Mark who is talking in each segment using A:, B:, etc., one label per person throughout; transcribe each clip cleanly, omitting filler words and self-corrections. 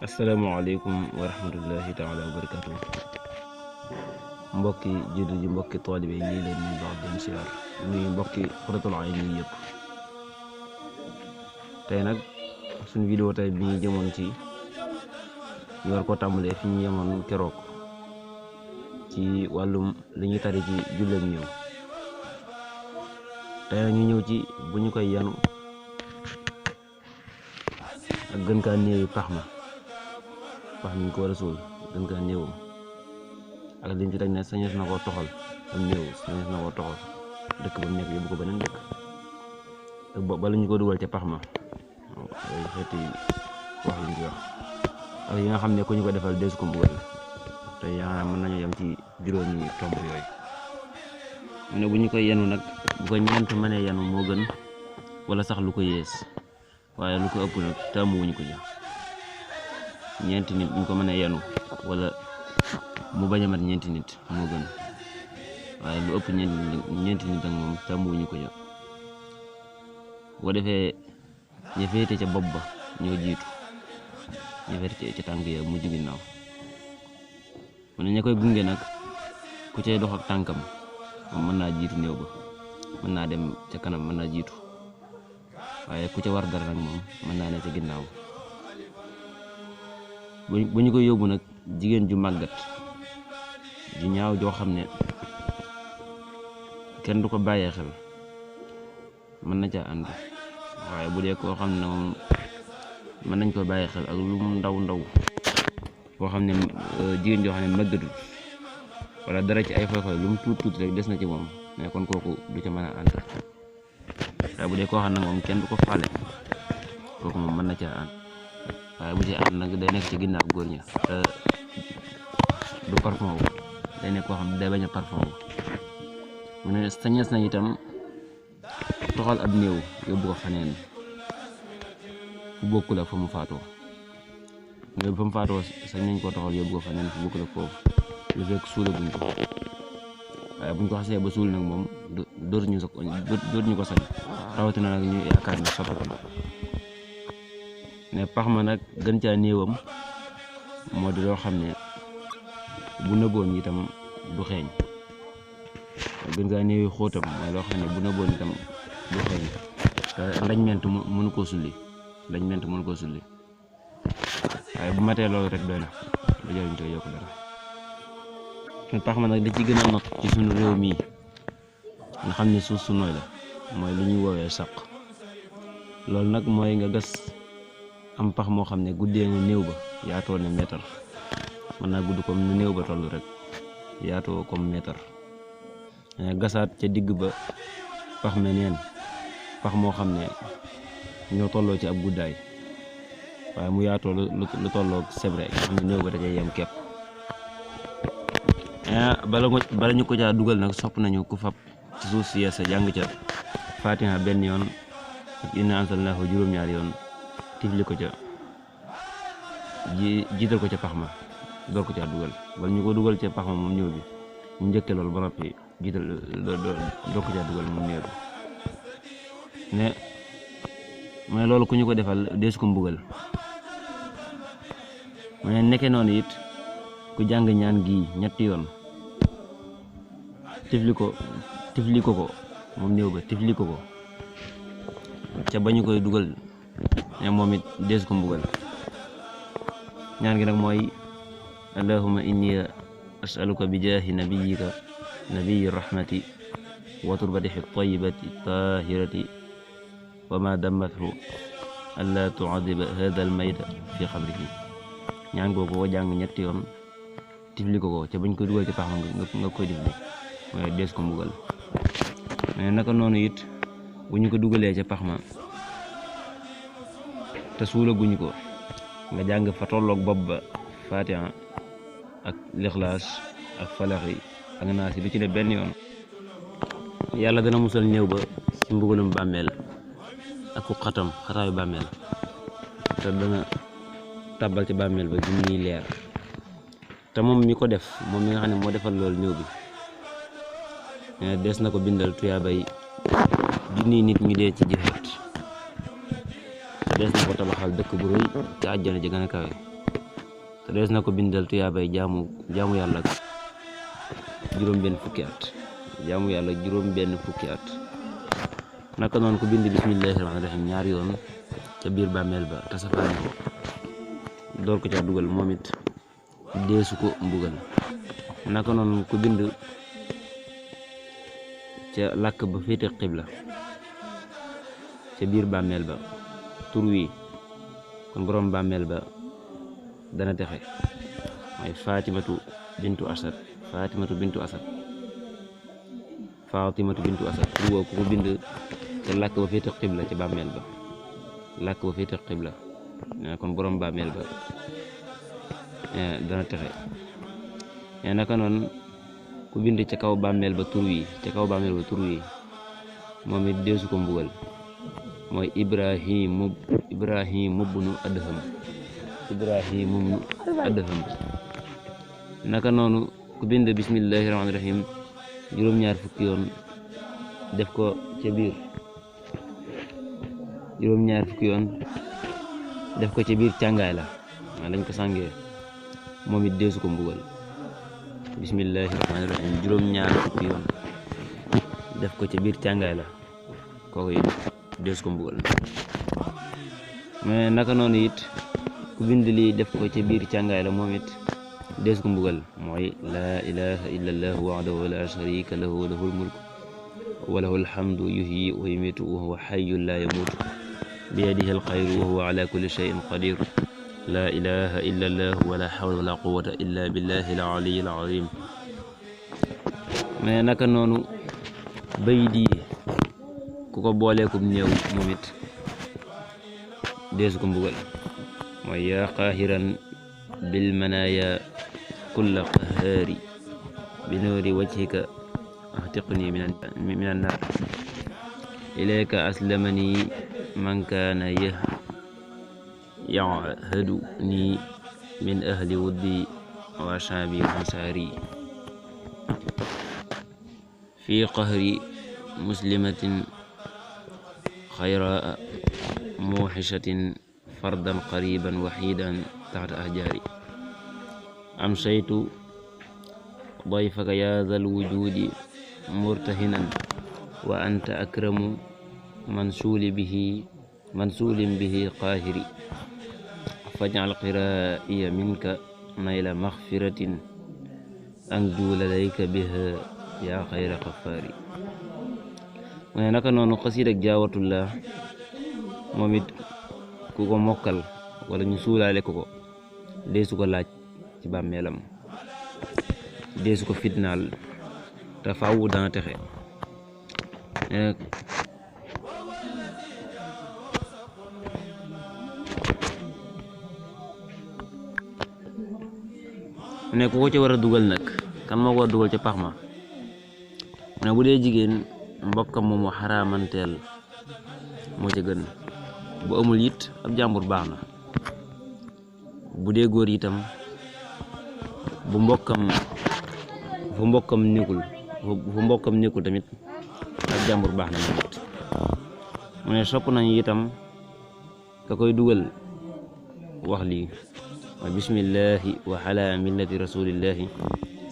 A: asalaamaaleykum wa rahmatullahi taala wa barakatuh. Mbokki jullit yi, mbokki taalibe yi, ñii leen nuyu baax dem siyaar nuyu mbokki Qurratul Ayni yëpp. tey nag suñu vidéo tey bi ñu jëmoon ci ñu war ko tàmbalee fi ñu yemoon keroog ci wàllum li ñuy tari ci julleek ñëw. tey nag ñu ñëw ci bu ñu koy yanu ak gën kaa néewi pax mi ñu ko war a suul gën kaa néewum ak liñ ci teg ne sañees na koo toxal am néew sañees na koo toxal dëkk ba mu nekk yóbbu ko beneen dëkk ak bala ñu ko dugal ca pax ma yooyu xeeti wax liñ ci wax ak yi nga xam ne ku ñu ko defal deesu ko mbugal te yaa mën nañu yem ci juróomi tomb yooyu. mu ne bu ñu koy yenu nag bu ko ñeent mënee yenu moo gën wala sax lu ko yées, waaye lu ko ëpp nag tàmmuwuñu ko ja ñeenti nit bu ñu ko mënee yenu wala mu bañ a mat ñeenti nit moo gën, waaye lu ëpp ñeenti nit ak moom tàmmuwuñu ko ja. boo defee ña féete ca bopp ba ñoo jiitu, ña féete ca tànk ya mujj ginnaaw. mu ne ña koy gunge nag ku cay dox ak tànkam moom mën naa jiitu néew ba, mën naa dem ca kanam, mën naa jiitu, waaye ku ca war dara nag moom mën naa ne ca ginnaaw. bu ñu koy yóbbu nag jigéen ju màggat ju ñaaw joo xam ne kenn du ko bàyyee xel mën na caa ànd, waaye bu dee koo xam ne moom mën nañ ko bàyyi xel ak lu mu ndaw boo xam ne jigéen joo xam ne màggatut wala dara ci ay foy lu mu tuut rek des na ci moom, mais kon kooku du ca mën a ànd. waaye bu dee koo xam ne moom kenn du ko faale kooku moom mën na caa ànd, waaye bu ci ànd nag day nekk ci ginnaaw góor ña te du parfum wu, day nekk koo xam ne day bañ a parfum wu. mu ne sañees na itam toxal ab néew yóbbu ko faneen fu bokkul ak fa mu faatoo. nga fa mu faatoo sañ nañ koo toxal yóbbu ko faneen fu bokkul ak foofu lu fekk suula buñ ko, waaye buñ ko xasee ba suul nag moom dootuñu ko sañ, rawatina nag ñu yaakaar ne soppatu na. ne pax ma nag gën caa néewam moo di loo xam ne bu nëbboon itam du xeeñ, gën kaa néewi xóotam mooy loo xam ne bu nëbboon itam du xeeñ, te lañ ment mënu koo sulli, waaye bu matee loolu rek doy na lu jëriñ te yokk dara. pax ma nag da ci gën a not ci suñu réew mii nga xam ne suuf su nooy la, mooy lu ñuy woowee saq. loolu nag mooy nga gas am pax moo xam ne guddee nga néew ba yaatoo ne meetar, mën naa gudd comme ni néew ba toll rek yaatoo comme meetar, nga gasaat ca digg ba pax me neen pax moo xam ne ñoo tolloo ci ab guddaay, waaye mu yaatoo lu tolloog sebre nga xam ne néew ba da cay yem kepp. bala ñu ko caa dugal nag sopp nañu ku fab ci suuf si yeesa jàng ca Fatiha benn yoon ak inna anzalnaahu juróom-ñaari yoon, tifli ko ca jiital ko ca pax ma door ko caa dugal. bala ñu ko dugal ca pax ma moom ñëw bi ñu njëkke loolu ba noppi jiital door ko caa dugal moom néew bi. ne mu ne loolu ku ñu ko defal deesu ko mbugal. mu ne nekke noonu it ku jàng ñaan gi ñetti yoon tifli ko moom néew ba tifli ko ca bañu koy dugal, ne moom it dees ko mbugal. ñaan gi nag mooy allahumma inni as'aluka bi jaahi nabiyyika nabiyyi rahmati wa turbatihi tayyibati tahirati wa ma dammathu alla tu'adiba hadha al-mayta fi qabrihi. ñaan googu ko jàng ñetti yoon tifli ko ca bañ koy dugal ci pax nga koy tifli mooy dees ko mbugal. mais naka noonu it bu ñu ko dugalee ca pax ma te suulaguñu ko nga jàng fa tolloog bopp ba Fatiha ak Lixlaas ak Falaxi ak Naasi lu ci ne benn yoon, yàlla dana musal néew ba ci mbugalum bàmmeel ak ku xataayu bàmmeel, te dana tàbbal ci bàmmeel ba junniy leer. te moom mi ko def, moom mi nga xam ne moo defal loolu néew bi, des na ko bindal tuyaabay junniy nit ñu dee ci jihaad dees na ko tabaxal dëkk bu rëy ci àjjana ji gën a kawe te dees na ko bindal tuyaabay jaamu yàlla juróom-benn fukki at naka noonu ko bind bismillahi rahmaani rahim ñaari yoon ca biir bàmmeel ba te safaani ko door ko ca dugal moom it deesu ko mbugal naka noonu ko bind ca làkk ba féete xibla ca biir bàmmeel ba tur wi kon borom bàmmeel ba dana texe mooy Fatimatu bintu Asad tur woo ku ko bind ca làkk ba féete xibla ca bàmmeel ba kon borom bàmmeel ba dana texe naka noonu ku bind ca kaw bàmmeel ba tur wi moom it deesu ko mbugal mooy Ibrahim ibnu Adham naka noonu ku bind bismillahi rahmaani rahim juróom-ñaar fukki yoon def ko ca biir càngaay la lañ ko sàngee moom it deesu ko mbugal bismillahi rahmaani rahim juróom-ñaar fukki yoon def ko ca biir càngaay la kooku it deesu ko mbugal mais naka noonu it ku bind lii def ko ca biir càngaay la moom it deesu ko mbugal mooy laa ilaha illa allah wahdahu la sharika lahu lahul mulku wa lahul hamdu yuhyi wa yumiitu wa huwa hayyun la yamuutu biyadihi alxayru wa huwa ala kulli shay'in qadir laa ilaha illa allah wala hawla wala quwwata illa billahi al aliyyil azim mais naka noonu bay di ku ko booleekum néew moom it deesu ko mbugal mooy yaa qaahiran bil manaaya kulla qahaari bi nuuri wajhika ahtiqni min annaar ilayka aslamani man kaana yahadu ni min ahli wuddi wa shaabi ansaari fi qahri muslimatin xayraa muuxishatin fardan qariban waxidan taxta ahjaari amsaytu dayfaka yaa zal wujudi murtahinan wa anta akramu mansuulin bihi qaahiri fajcal qiraa'iya minka nayla maxfiratin anju ladayka biha yaa xayra xafaari mu ne naka noonu xasiid ak jaawatullah moom it ku ko mokkal wala ñu suulaale ko deesu ko laaj ci bàmmeelam deesu ko fitnaal te faaw dana texe ne ku ko ci war a dugal nag kan moo ko war a dugal ca pax ma mu ne bu dee jigéen mbokkam moomu xaraamanteel moo ca gën bu amul it ab jàmbur baax na bu dee góor itam fu mbokkam nekkul tamit ab jàmbur baax na moom it mu ne sopp nañu itam ka koy dugal wax lii wa bismillahi wa ala millati rasulillahi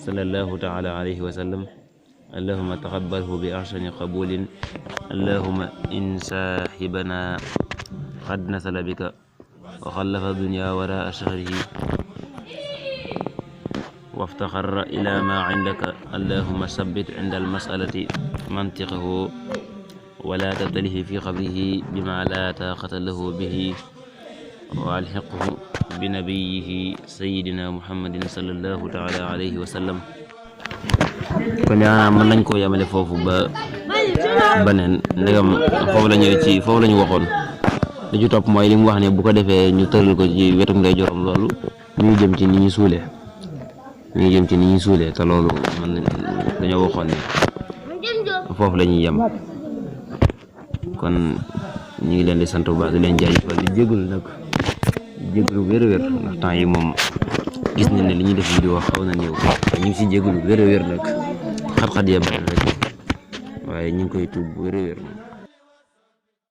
A: sallallahu taala alayhi wa sallam allahuma taqabbalhu bi ahsani qabulin allahuma in saaxibana qad nasala bika wa xallafa dunya wara shahrihi waftaxarra ila ma indaka allahuma sabbit inda almasalati mantiqahu wala tabtalihi fi qabrihi bima la taqata lahu bihi wa alxiqhu bi nabiyihi sayidina muhammadin sallallahu taala alayhi wa sallam kon yaakaar mën nañ koo yamale foofu ba beneen ndegam foofu la ñu waxoon li ci topp mooy li mu wax ne bu ko defee ñu tëral ko ci wetu ndeyjooram loolu mi ngi jëm ci ni ñuy suulee te loolu man dañoo waxoon ne foofu la ñuy yem kon ñu ngi leen di sant bu baax di leen jaajëfal di jégalu nag wér-wér ndax temps yi moom gis nañ ne li ñuy def vidéo xaw na néew ñu ngi si jégalu wér-wér nag xat-xat ya bari rek waaye ñu ngi koy tuub wér-wér moom